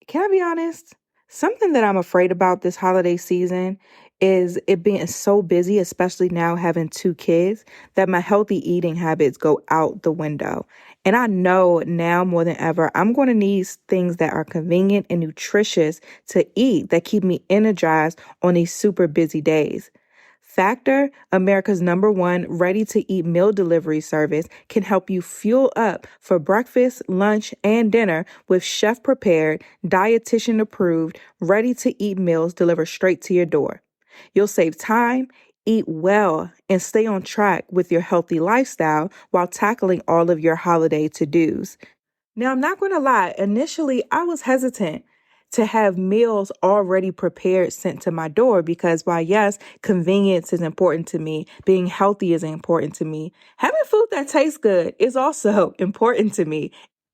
Can I be honest? Something that I'm afraid about this holiday season is it being so busy, especially now having two kids, that my healthy eating habits go out the window. And I know now more than ever, I'm going to need things that are convenient and nutritious to eat that keep me energized on these super busy days. Factor, America's #1 ready-to-eat meal delivery service, can help you fuel up for breakfast, lunch, and dinner with chef-prepared, dietitian-approved, ready-to-eat meals delivered straight to your door. You'll save time, eat well, and stay on track with your healthy lifestyle while tackling all of your holiday to-dos. Now, I'm not going to lie. Initially, I was hesitant to have meals already prepared sent to my door because while yes, convenience is important to me, being healthy is important to me, having food that tastes good is also important to me.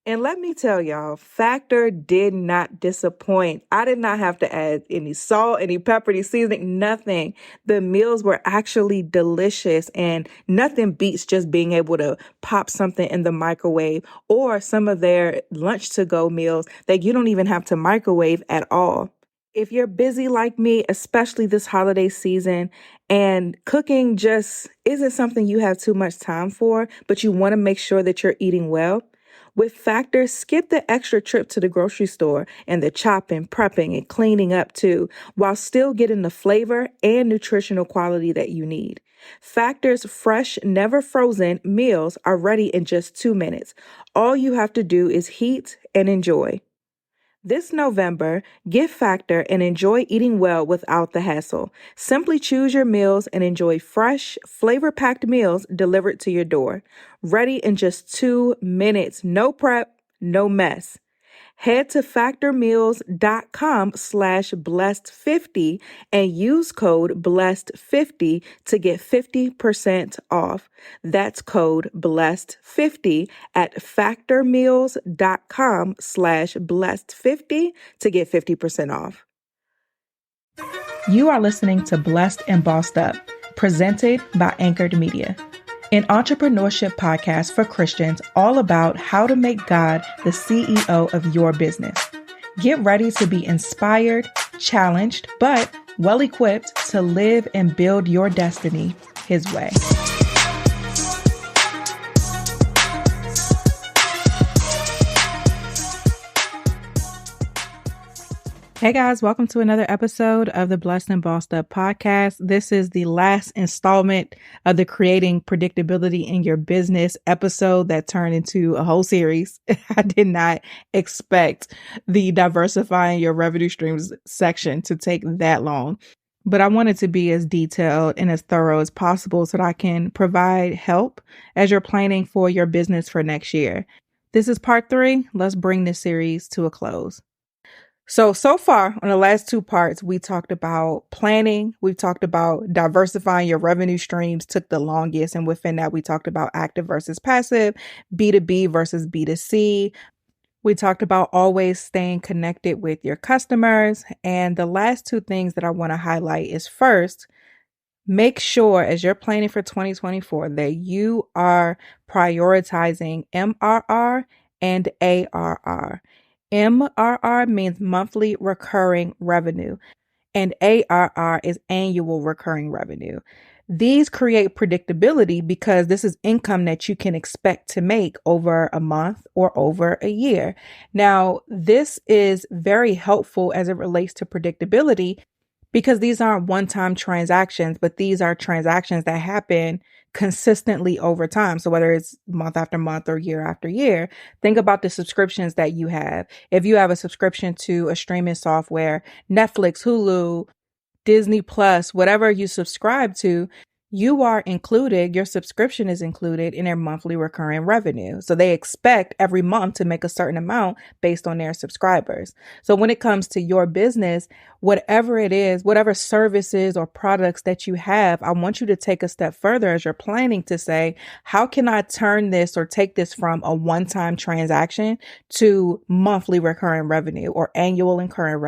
And let me tell y'all, Factor did not disappoint. I did not have to add any salt, any pepper, any seasoning, nothing. The meals were actually delicious, and nothing beats just being able to pop something in the microwave, or some of their lunch to go meals that you don't even have to microwave at all. If you're busy like me, especially this holiday season, and cooking just isn't something you have too much time for, but you want to make sure that you're eating well, with Factor, skip the extra trip to the grocery store and the chopping, prepping, and cleaning up too, while still getting the flavor and nutritional quality that you need. Factor's fresh, never frozen meals are ready in just 2 minutes. All you have to do is heat and enjoy. This November, give Factor and enjoy eating well without the hassle. Simply choose your meals and enjoy fresh, flavor-packed meals delivered to your door. Ready in just 2 minutes. No prep, no mess. Head to factormeals.com/blessed50 and use code blessed50 to get 50% off. That's code blessed50 at factormeals.com/blessed50 to get 50% off. You are listening to Blessed and Bossed Up, presented by Anchored Media, an entrepreneurship podcast for Christians all about how to make God the CEO of your business. Get ready to be inspired, challenged, but well-equipped to live and build your destiny His way. Hey guys, welcome to another episode of the Blessed and Bossed Up podcast. This is the last installment of the Creating Predictability in Your Business episode that turned into a whole series. I did not expect the diversifying your revenue streams section to take that long, but I wanted to be as detailed and as thorough as possible so that I can provide help as you're planning for your business for next year. This is part 3. Let's bring this series to a close. So far on the last 2 parts, we talked about planning. We've talked about diversifying your revenue streams took the longest. And within that, we talked about active versus passive, B2B versus B2C. We talked about always staying connected with your customers. And the last 2 things that I want to highlight is first, make sure as you're planning for 2024 that you are prioritizing MRR and ARR. MRR means monthly recurring revenue, and ARR is annual recurring revenue. These create predictability because this is income that you can expect to make over a month or over a year. Now, this is very helpful as it relates to predictability because these aren't one-time transactions, but these are transactions that happen consistently over time. So whether it's month after month or year after year, think about the subscriptions that you have. If you have a subscription to a streaming software, Netflix, Hulu, Disney Plus, whatever you subscribe to, you are included, your subscription is included in their monthly recurring revenue. So they expect every month to make a certain amount based on their subscribers. So when it comes to your business, whatever it is, whatever services or products that you have, I want you to take a step further as you're planning to say, how can I turn this or take this from a one-time transaction to monthly recurring revenue or annual recurring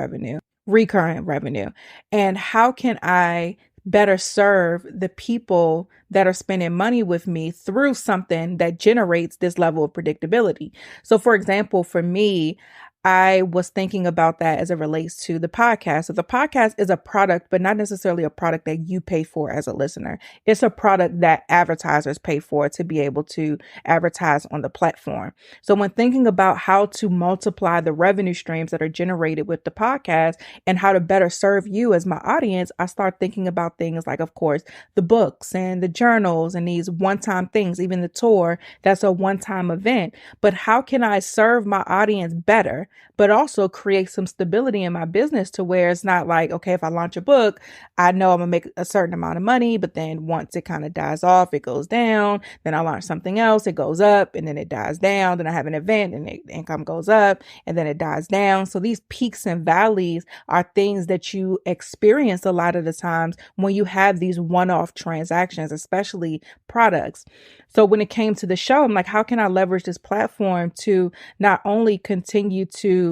revenue? And how can I better serve the people that are spending money with me through something that generates this level of predictability? So for example, for me, I was thinking about that as it relates to the podcast. So the podcast is a product, but not necessarily a product that you pay for as a listener. It's a product that advertisers pay for to be able to advertise on the platform. So when thinking about how to multiply the revenue streams that are generated with the podcast and how to better serve you as my audience, I start thinking about things like, of course, the books and the journals and these one-time things, even the tour, that's a one-time event. But how can I serve my audience better, but also create some stability in my business to where it's not like, okay, if I launch a book, I know I'm gonna make a certain amount of money, but then once it kind of dies off, it goes down. Then I launch something else, it goes up, and then it dies down. Then I have an event and the income goes up and then it dies down. So these peaks and valleys are things that you experience a lot of the times when you have these one-off transactions, especially products. So when it came to the show, I'm like, how can I leverage this platform to not only continue to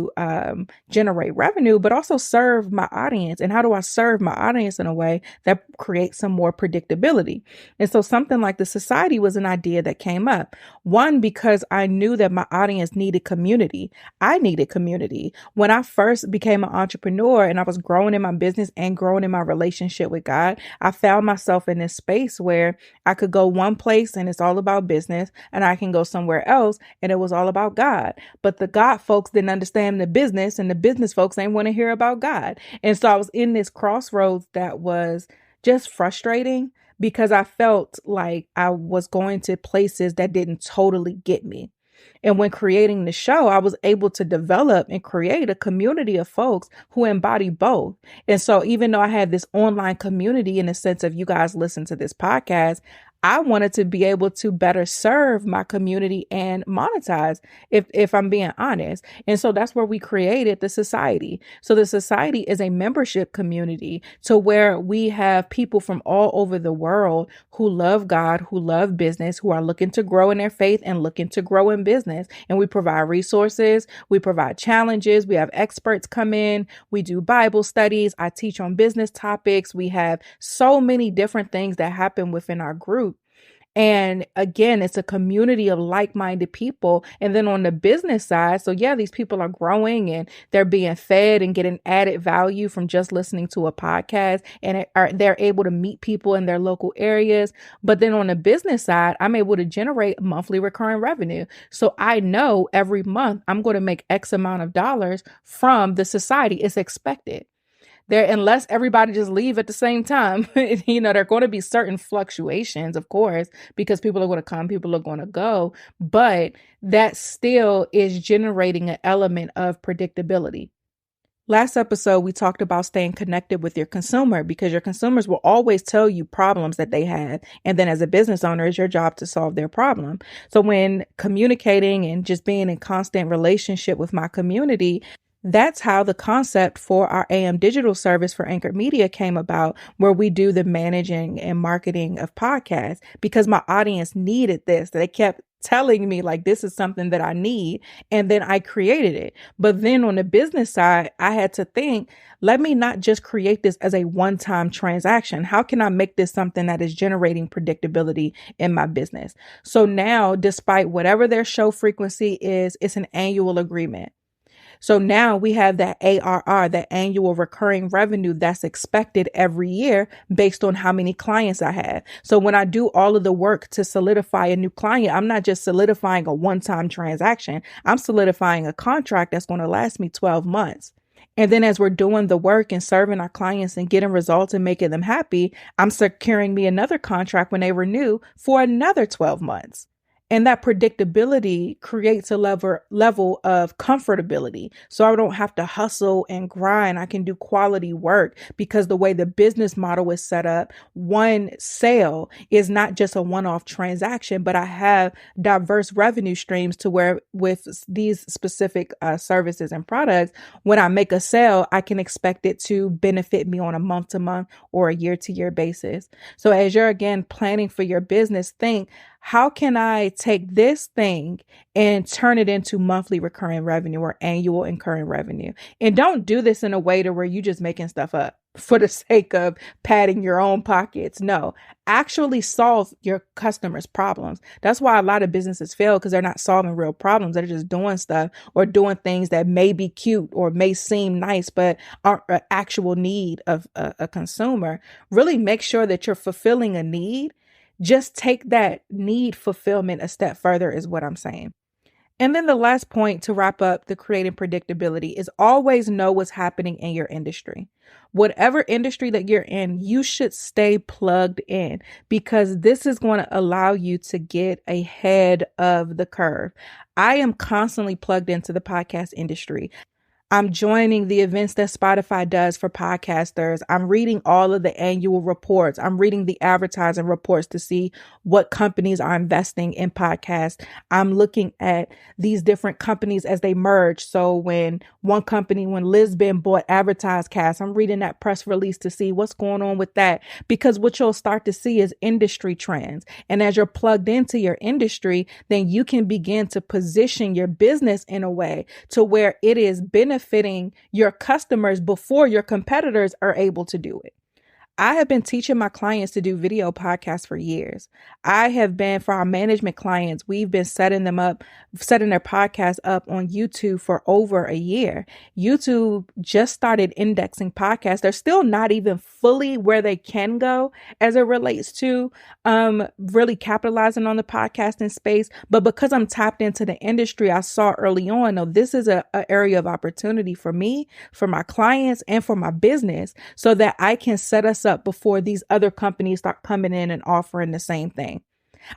generate revenue, but also serve my audience? And how do I serve my audience in a way that creates some more predictability? And so something like the society was an idea that came up. One, because I knew that my audience needed community. I needed community. When I first became an entrepreneur and I was growing in my business and growing in my relationship with God, I found myself in this space where I could go one place and it's all about business, and I can go somewhere else and it was all about God. But the God folks didn't understand the business, and the business folks ain't want to hear about God. And so I was in this crossroads that was just frustrating because I felt like I was going to places that didn't totally get me. And when creating the show, I was able to develop and create a community of folks who embody both. And so even though I had this online community in the sense of you guys listen to this podcast, I wanted to be able to better serve my community and monetize, if I'm being honest. And so that's where we created the society. So the society is a membership community to where we have people from all over the world who love God, who love business, who are looking to grow in their faith and looking to grow in business. And we provide resources, we provide challenges, we have experts come in, we do Bible studies, I teach on business topics. We have so many different things that happen within our group. And again, it's a community of like-minded people. And then on the business side, so yeah, these people are growing and they're being fed and getting added value from just listening to a podcast, and they're able to meet people in their local areas. But then on the business side, I'm able to generate monthly recurring revenue. So I know every month I'm going to make X amount of dollars from the society. It's expected. There, unless everybody just leave at the same time, there are going to be certain fluctuations, of course, because people are going to come, people are going to go, but that still is generating an element of predictability. Last episode, we talked about staying connected with your consumer, because your consumers will always tell you problems that they have. And then as a business owner, it's your job to solve their problem. So when communicating and just being in constant relationship with my community, that's how the concept for our AM digital service for Anchored Media came about, where we do the managing and marketing of podcasts, because my audience needed this. They kept telling me like, this is something that I need. And then I created it. But then on the business side, I had to think, let me not just create this as a one-time transaction. How can I make this something that is generating predictability in my business? So now, despite whatever their show frequency is, it's an annual agreement. So now we have that ARR, that annual recurring revenue that's expected every year based on how many clients I have. So when I do all of the work to solidify a new client, I'm not just solidifying a one-time transaction. I'm solidifying a contract that's going to last me 12 months. And then as we're doing the work and serving our clients and getting results and making them happy, I'm securing me another contract when they renew for another 12 months. And that predictability creates a level of comfortability. So I don't have to hustle and grind. I can do quality work, because the way the business model is set up, one sale is not just a one-off transaction, but I have diverse revenue streams to where with these specific services and products, when I make a sale, I can expect it to benefit me on a month-to-month or a year-to-year basis. So as you're again planning for your business, think, How can I take this thing and turn it into monthly recurring revenue or annual incurring revenue? And don't do this in a way to where you just making stuff up for the sake of padding your own pockets. No, actually solve your customers' problems. That's why a lot of businesses fail, because they're not solving real problems. They're just doing stuff or doing things that may be cute or may seem nice, but aren't an actual need of a consumer. Really make sure that you're fulfilling a need. Just take that need fulfillment a step further is what I'm saying. And then the last point to wrap up the creating predictability is always know what's happening in your industry. Whatever industry that you're in, you should stay plugged in, because this is going to allow you to get ahead of the curve. I am constantly plugged into the podcast industry. I'm joining the events that Spotify does for podcasters. I'm reading all of the annual reports. I'm reading the advertising reports to see what companies are investing in podcasts. I'm looking at these different companies as they merge. So when Lisbon bought AdvertiseCast, I'm reading that press release to see what's going on with that, because what you'll start to see is industry trends. And as you're plugged into your industry, then you can begin to position your business in a way to where it is beneficial benefiting your customers before your competitors are able to do it. I have been teaching my clients to do video podcasts for years. I have been, for our management clients, we've been setting their podcasts up on YouTube for over a year. YouTube just started indexing podcasts. They're still not even fully where they can go as it relates to really capitalizing on the podcasting space. But because I'm tapped into the industry, I saw early on, no, this is an area of opportunity for me, for my clients, and for my business, so that I can set us up before these other companies start coming in and offering the same thing.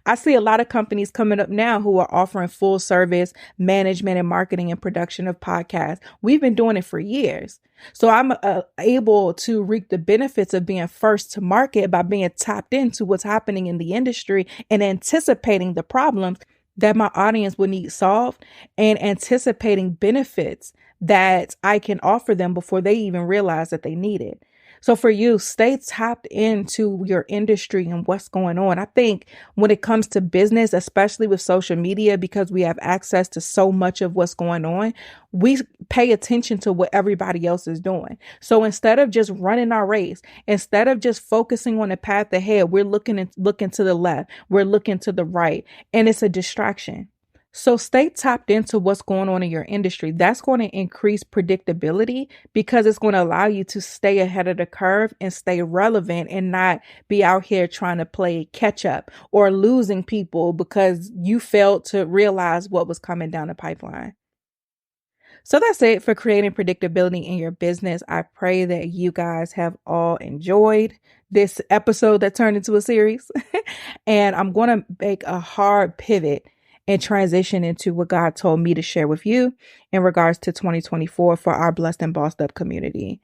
I see a lot of companies coming up now who are offering full service management and marketing and production of podcasts. We've been doing it for years. So I'm able to reap the benefits of being first to market by being tapped into what's happening in the industry and anticipating the problems that my audience will need solved, and anticipating benefits that I can offer them before they even realize that they need it. So for you, stay tapped into your industry and what's going on. I think when it comes to business, especially with social media, because we have access to so much of what's going on, we pay attention to what everybody else is doing. So instead of just running our race, instead of just focusing on the path ahead, we're looking to the left, we're looking to the right, and it's a distraction. So stay tapped into what's going on in your industry. That's going to increase predictability, because it's going to allow you to stay ahead of the curve and stay relevant and not be out here trying to play catch up or losing people because you failed to realize what was coming down the pipeline. So that's it for creating predictability in your business. I pray that you guys have all enjoyed this episode that turned into a series. And I'm going to make a hard pivot and transition into what God told me to share with you in regards to 2024 for our Blessed and Bossed Up community.